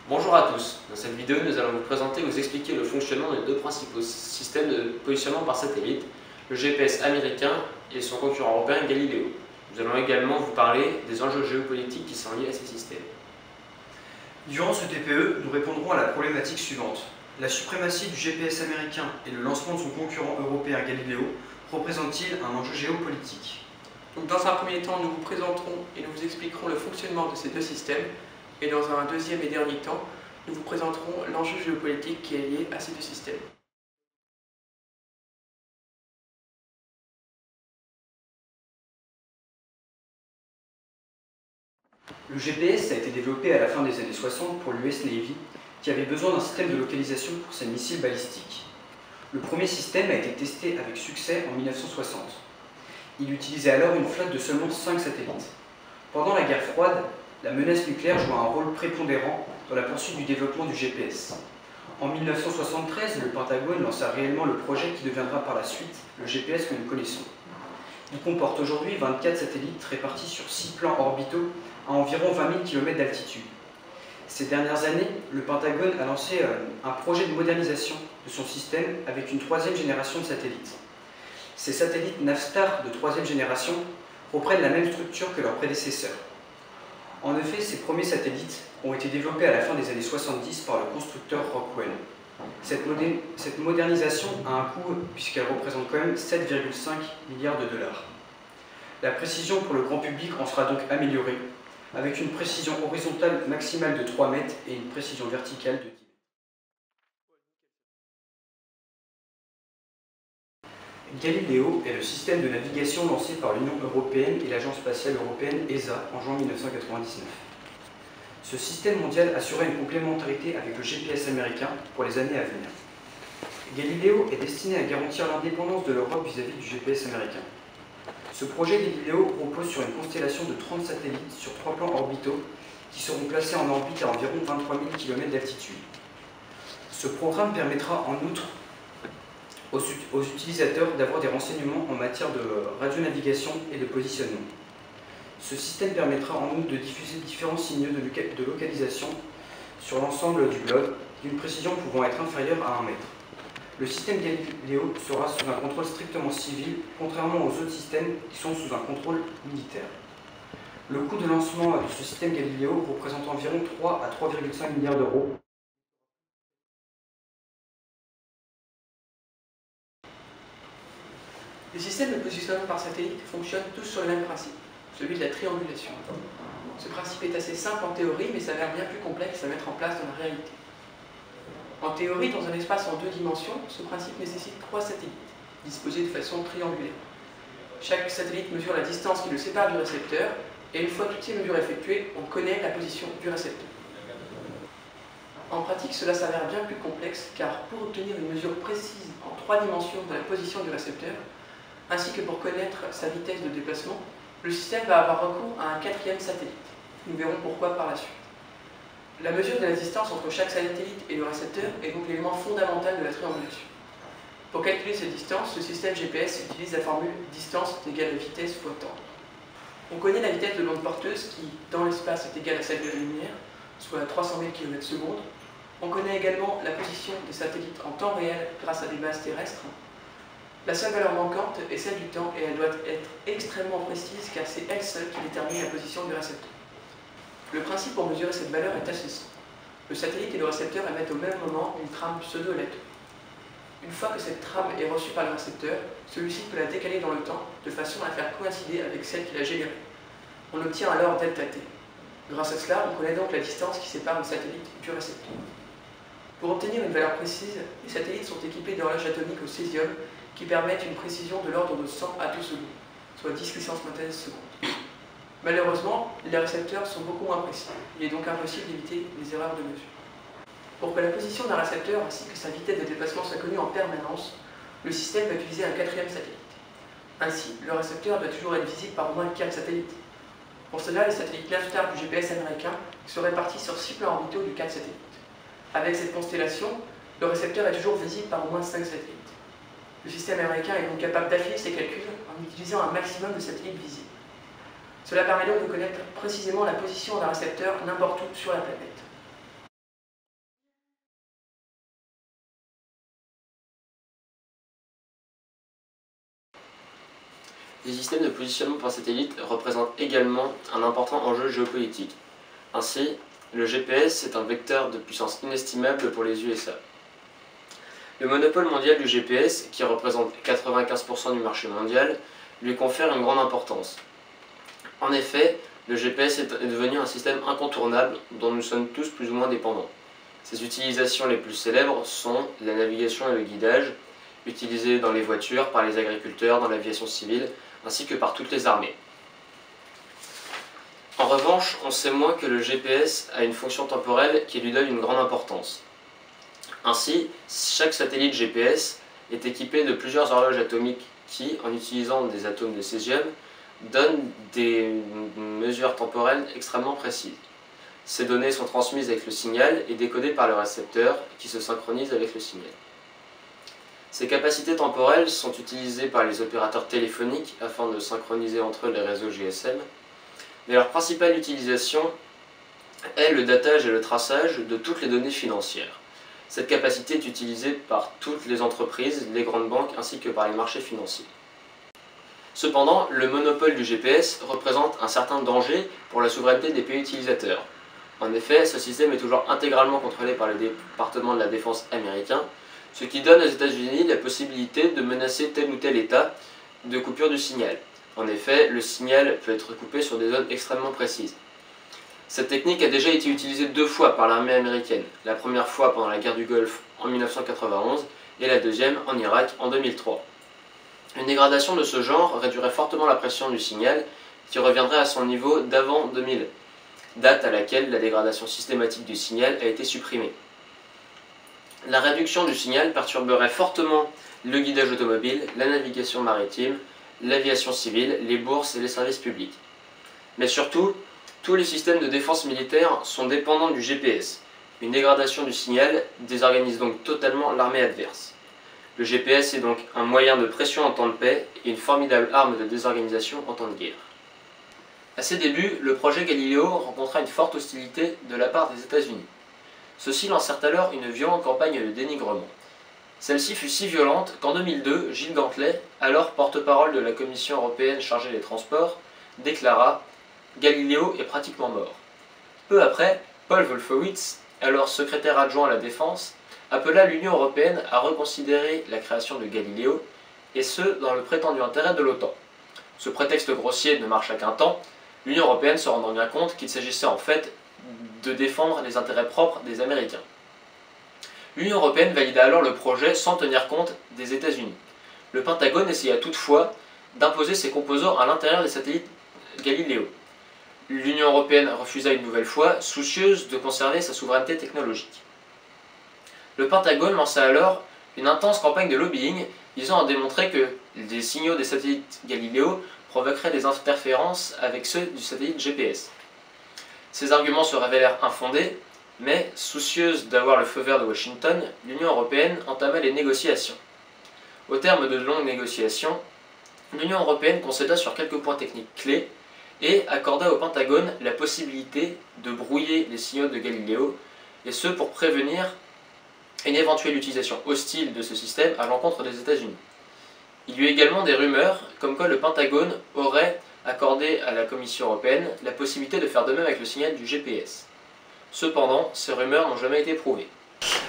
Bonjour à tous, dans cette vidéo nous allons vous présenter et vous expliquer le fonctionnement des deux principaux systèmes de positionnement par satellite, le GPS américain et son concurrent européen Galileo. Nous allons également vous parler des enjeux géopolitiques qui sont liés à ces systèmes. Durant ce TPE, nous répondrons à la problématique suivante. La suprématie du GPS américain et le lancement de son concurrent européen Galileo représentent-ils un enjeu géopolitique? Dans un premier temps, nous vous présenterons et nous vous expliquerons le fonctionnement de ces deux systèmes. Et dans un deuxième et dernier temps, nous vous présenterons l'enjeu géopolitique qui est lié à ces deux systèmes. Le GPS a été développé à la fin des années 60 pour l'US Navy, qui avait besoin d'un système de localisation pour ses missiles balistiques. Le premier système a été testé avec succès en 1960. Il utilisait alors une flotte de seulement 5 satellites. Pendant la guerre froide, la menace nucléaire joua un rôle prépondérant dans la poursuite du développement du GPS. En 1973, le Pentagone lança réellement le projet qui deviendra par la suite le GPS que nous connaissons. Il comporte aujourd'hui 24 satellites répartis sur 6 plans orbitaux à environ 20 000 km d'altitude. Ces dernières années, le Pentagone a lancé un projet de modernisation de son système avec une 3e génération de satellites. Ces satellites Navstar de 3e génération reprennent la même structure que leurs prédécesseurs. En effet, ces premiers satellites ont été développés à la fin des années 70 par le constructeur Rockwell. Cette modernisation a un coût puisqu'elle représente quand même 7,5 milliards de dollars. La précision pour le grand public en sera donc améliorée, avec une précision horizontale maximale de 3 mètres et une précision verticale de 10 mètres. Galileo est le système de navigation lancé par l'Union européenne et l'Agence spatiale européenne ESA en juin 1999. Ce système mondial assurait une complémentarité avec le GPS américain pour les années à venir. Galileo est destiné à garantir l'indépendance de l'Europe vis-à-vis du GPS américain. Ce projet Galileo repose sur une constellation de 30 satellites sur 3 plans orbitaux qui seront placés en orbite à environ 23 000 km d'altitude. Ce programme permettra en outre aux utilisateurs d'avoir des renseignements en matière de radionavigation et de positionnement. Ce système permettra en outre de diffuser différents signaux de localisation sur l'ensemble du globe, d'une précision pouvant être inférieure à 1 mètre. Le système Galileo sera sous un contrôle strictement civil, contrairement aux autres systèmes qui sont sous un contrôle militaire. Le coût de lancement de ce système Galileo représente environ 3 à 3,5 milliards d'euros. Les systèmes de positionnement par satellite fonctionnent tous sur le même principe, celui de la triangulation. Ce principe est assez simple en théorie, mais s'avère bien plus complexe à mettre en place dans la réalité. En théorie, dans un espace en 2 dimensions, ce principe nécessite 3 satellites, disposés de façon triangulaire. Chaque satellite mesure la distance qui le sépare du récepteur, et une fois toutes ces mesures effectuées, on connaît la position du récepteur. En pratique, cela s'avère bien plus complexe, car pour obtenir une mesure précise en 3 dimensions de la position du récepteur, ainsi que pour connaître sa vitesse de déplacement, le système va avoir recours à un 4e satellite. Nous verrons pourquoi par la suite. La mesure de la distance entre chaque satellite et le récepteur est donc l'élément fondamental de la triangulation. Pour calculer cette distance, le système GPS utilise la formule distance est égale à vitesse fois temps. On connaît la vitesse de l'onde porteuse qui, dans l'espace, est égale à celle de la lumière, soit 300 000 km/s. On connaît également la position des satellites en temps réel grâce à des bases terrestres. La seule valeur manquante est celle du temps et elle doit être extrêmement précise car c'est elle seule qui détermine la position du récepteur. Le principe pour mesurer cette valeur est assez simple. Le satellite et le récepteur émettent au même moment une trame pseudo-aléatoire. Une fois que cette trame est reçue par le récepteur, celui-ci peut la décaler dans le temps de façon à la faire coïncider avec celle qu'il a générée. On obtient alors delta t. Grâce à cela, on connaît donc la distance qui sépare le satellite du récepteur. Pour obtenir une valeur précise, les satellites sont équipés d'horloges atomiques au césium qui permettent une précision de l'ordre de 100 attosecondes, soit 10 puissance moins 13 secondes. Malheureusement, les récepteurs sont beaucoup moins précis. Il est donc impossible d'éviter les erreurs de mesure. Pour que la position d'un récepteur ainsi que sa vitesse de déplacement soit connue en permanence, le système va utiliser un 4e satellite. Ainsi, le récepteur doit toujours être visible par au moins 4 satellites. Pour cela, les satellites Navstar du GPS américain sont répartis sur 6 plans orbitaux de 4 satellites. Avec cette constellation, le récepteur est toujours visible par au moins 5 satellites. Le système américain est donc capable d'affiner ses calculs en utilisant un maximum de satellites visibles. Cela permet donc de connaître précisément la position d'un récepteur n'importe où sur la planète. Les systèmes de positionnement par satellite représentent également un important enjeu géopolitique. Ainsi, le GPS est un vecteur de puissance inestimable pour les USA. Le monopole mondial du GPS, qui représente 95% du marché mondial, lui confère une grande importance. En effet, le GPS est devenu un système incontournable dont nous sommes tous plus ou moins dépendants. Ses utilisations les plus célèbres sont la navigation et le guidage, utilisés dans les voitures, par les agriculteurs, dans l'aviation civile, ainsi que par toutes les armées. En revanche, on sait moins que le GPS a une fonction temporelle qui lui donne une grande importance. Ainsi, chaque satellite GPS est équipé de plusieurs horloges atomiques qui, en utilisant des atomes de césium, donnent des mesures temporelles extrêmement précises. Ces données sont transmises avec le signal et décodées par le récepteur qui se synchronise avec le signal. Ces capacités temporelles sont utilisées par les opérateurs téléphoniques afin de synchroniser entre eux les réseaux GSM, mais leur principale utilisation est le datage et le traçage de toutes les données financières. Cette capacité est utilisée par toutes les entreprises, les grandes banques ainsi que par les marchés financiers. Cependant, le monopole du GPS représente un certain danger pour la souveraineté des pays utilisateurs. En effet, ce système est toujours intégralement contrôlé par le département de la défense américain, ce qui donne aux États-Unis la possibilité de menacer tel ou tel État de coupure du signal. En effet, le signal peut être coupé sur des zones extrêmement précises. Cette technique a déjà été utilisée 2 fois par l'armée américaine, la première fois pendant la guerre du Golfe en 1991 et la deuxième en Irak en 2003. Une dégradation de ce genre réduirait fortement la pression du signal qui reviendrait à son niveau d'avant 2000, date à laquelle la dégradation systématique du signal a été supprimée. La réduction du signal perturberait fortement le guidage automobile, la navigation maritime, l'aviation civile, les bourses et les services publics. Mais surtout, tous les systèmes de défense militaire sont dépendants du GPS. Une dégradation du signal désorganise donc totalement l'armée adverse. Le GPS est donc un moyen de pression en temps de paix et une formidable arme de désorganisation en temps de guerre. À ses débuts, le projet Galileo rencontra une forte hostilité de la part des États-Unis. Ceux-ci lancèrent alors une violente campagne de dénigrement. Celle-ci fut si violente qu'en 2002, Gilles Gantelet, alors porte-parole de la Commission européenne chargée des transports, déclara « Galileo est pratiquement mort ». Peu après, Paul Wolfowitz, alors secrétaire adjoint à la Défense, appela l'Union européenne à reconsidérer la création de Galileo, et ce, dans le prétendu intérêt de l'OTAN. Ce prétexte grossier ne marcha qu'un temps, l'Union européenne se rendant bien compte qu'il s'agissait en fait de défendre les intérêts propres des Américains. L'Union européenne valida alors le projet sans tenir compte des États-Unis. Le Pentagone essaya toutefois d'imposer ses composants à l'intérieur des satellites Galileo. L'Union européenne refusa une nouvelle fois, soucieuse de conserver sa souveraineté technologique. Le Pentagone lança alors une intense campagne de lobbying visant à démontrer que les signaux des satellites Galileo provoqueraient des interférences avec ceux du satellite GPS. Ces arguments se révélèrent infondés, mais soucieuse d'avoir le feu vert de Washington, l'Union européenne entama les négociations. Au terme de longues négociations, l'Union européenne concéda sur quelques points techniques clés et accorda au Pentagone la possibilité de brouiller les signaux de Galileo, et ce pour prévenir une éventuelle utilisation hostile de ce système à l'encontre des États-Unis. Il y eut également des rumeurs comme quoi le Pentagone aurait accordé à la Commission européenne la possibilité de faire de même avec le signal du GPS. Cependant, ces rumeurs n'ont jamais été prouvées.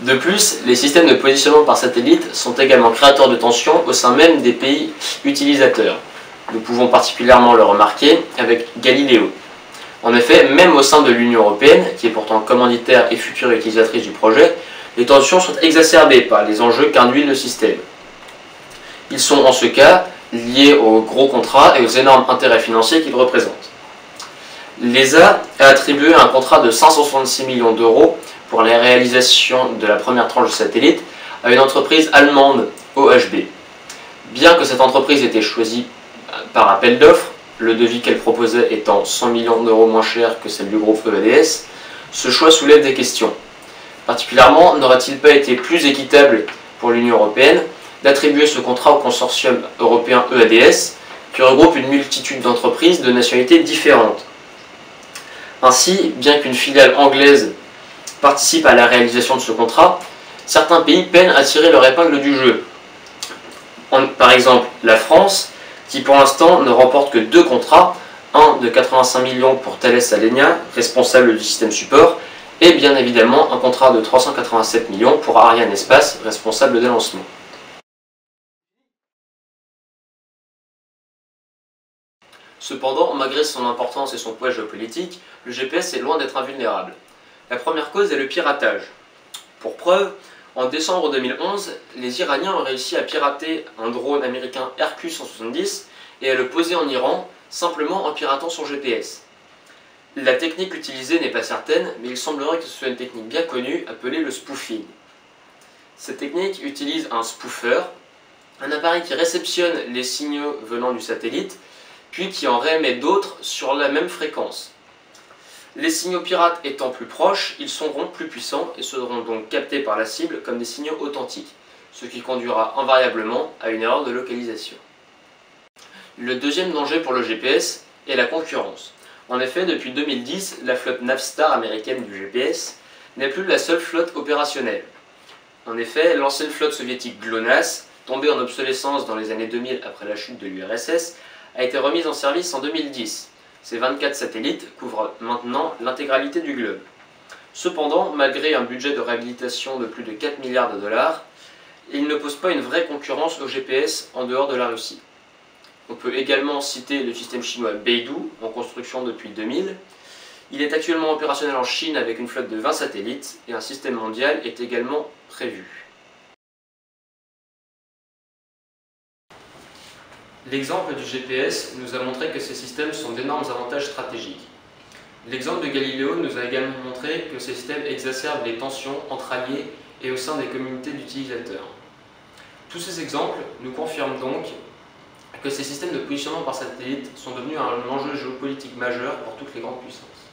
De plus, les systèmes de positionnement par satellite sont également créateurs de tensions au sein même des pays utilisateurs. Nous pouvons particulièrement le remarquer avec Galileo. En effet, même au sein de l'Union européenne, qui est pourtant commanditaire et future utilisatrice du projet, les tensions sont exacerbées par les enjeux qu'induit le système. Ils sont en ce cas liés aux gros contrats et aux énormes intérêts financiers qu'ils représentent. L'ESA a attribué un contrat de 566 millions d'euros pour la réalisation de la première tranche de satellite à une entreprise allemande, OHB. Bien que cette entreprise ait été choisie par appel d'offres, le devis qu'elle proposait étant 100 millions d'euros moins cher que celle du groupe EADS, ce choix soulève des questions. Particulièrement, n'aurait-il pas été plus équitable pour l'Union européenne d'attribuer ce contrat au consortium européen EADS, qui regroupe une multitude d'entreprises de nationalités différentes? Ainsi, bien qu'une filiale anglaise participe à la réalisation de ce contrat, certains pays peinent à tirer leur épingle du jeu. Par exemple, la France qui pour l'instant ne remporte que 2 contrats, un de 85 millions pour Thales Alenia, responsable du système support, et bien évidemment un contrat de 387 millions pour Ariane Espace, responsable des lancements. Cependant, malgré son importance et son poids géopolitique, le GPS est loin d'être invulnérable. La première cause est le piratage. Pour preuve, en décembre 2011, les Iraniens ont réussi à pirater un drone américain RQ-170 et à le poser en Iran, simplement en piratant son GPS. La technique utilisée n'est pas certaine, mais il semblerait que ce soit une technique bien connue appelée le spoofing. Cette technique utilise un spoofer, un appareil qui réceptionne les signaux venant du satellite, puis qui en réémet d'autres sur la même fréquence. Les signaux pirates étant plus proches, ils seront plus puissants et seront donc captés par la cible comme des signaux authentiques, ce qui conduira invariablement à une erreur de localisation. Le deuxième danger pour le GPS est la concurrence. En effet, depuis 2010, la flotte Navstar américaine du GPS n'est plus la seule flotte opérationnelle. En effet, l'ancienne flotte soviétique GLONASS, tombée en obsolescence dans les années 2000 après la chute de l'URSS, a été remise en service en 2010. Ces 24 satellites couvrent maintenant l'intégralité du globe. Cependant, malgré un budget de réhabilitation de plus de 4 milliards de dollars, ils ne posent pas une vraie concurrence au GPS en dehors de la Russie. On peut également citer le système chinois Beidou, en construction depuis 2000. Il est actuellement opérationnel en Chine avec une flotte de 20 satellites et un système mondial est également prévu. L'exemple du GPS nous a montré que ces systèmes sont d'énormes avantages stratégiques. L'exemple de Galileo nous a également montré que ces systèmes exacerbent les tensions entre alliés et au sein des communautés d'utilisateurs. Tous ces exemples nous confirment donc que ces systèmes de positionnement par satellite sont devenus un enjeu géopolitique majeur pour toutes les grandes puissances.